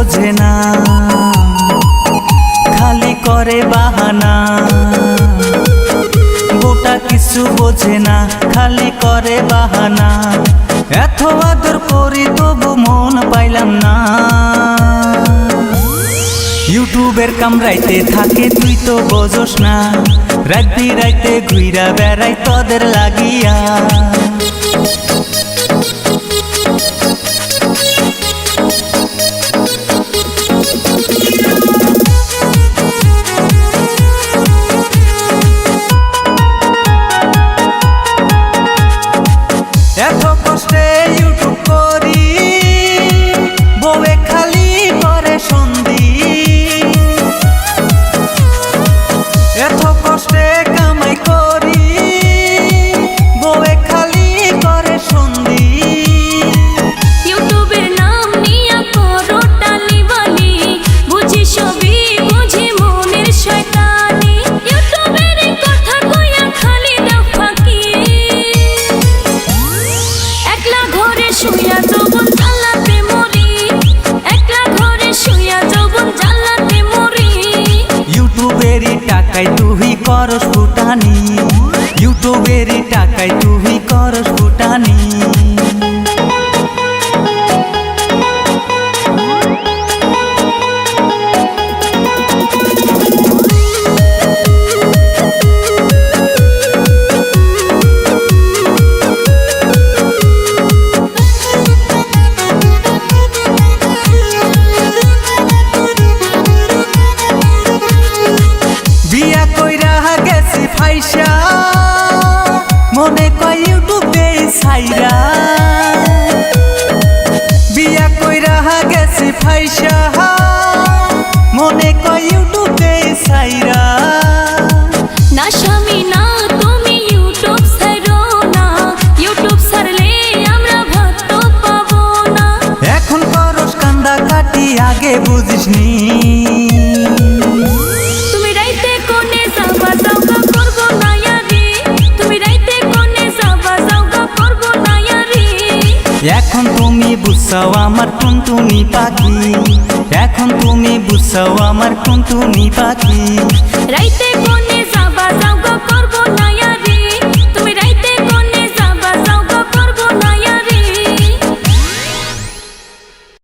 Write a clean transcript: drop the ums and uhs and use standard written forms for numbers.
বোঝে না, খালি করে বাহানা। গোটা কিছু বোঝে না, খালি করে বাহানা। এত আদর করি তবু মন পাইলাম না। ইউটিউবের কামড়াইতে থাকে তুই তো বোঝস না, রাইতে রাইতে ঘুইরা বেড়াই তোদের লাগিয়া। এত কষ্টে ইউটিউব করি, বউয়ে খালি করে সন্ধি। এত কষ্টে কামাই করি, বউয়ে খালি করে সন্ধি। ইউটিউবের নাম নিয়া করো টালিবালি, বুঝি সবই বুঝি মনের শয়তানি। ইউটিউবের কথা কইয়া খালি দাও ফাঁকি, একলা ঘরে শুইয়া যৌবন জ্বালাতে মরি, একলা ঘরে শুইয়া যৌবন জ্বালাতে মরি। ইউটিউবেরই টাকায় তুই করস ফুটানি, ইউটিউবেরই টাকায় তুই করস ফুটানি। বিয়া কইরা গেছি ফাইসা, মনে কয় ইউটিউবে ছাইরা। বিয়া কইরা গেছি ফাইসা, মনে কয় ইউটিউবে ছাইরা। না স্বামী না তুমি ইউটিউব ছাড়ো না, ইউটিউব ছাড়লে আমরা ভাত তো পাবো না। এখন করস কান্দা কাটি আগে বুঝিসনি। তুমি রাইতে কোনে যাবা যাওগা করবো না ইয়ারি, তুমি রাইতে কোনে যাবা যাওগা করবো না ইয়ারি। এখন তুমি বুঝছাও আমার টুনটুনি পাখি, এখন তুমি বুঝছাও আমার টুনটুনি পাখি। রাইতে কোনে যাবা যাওগা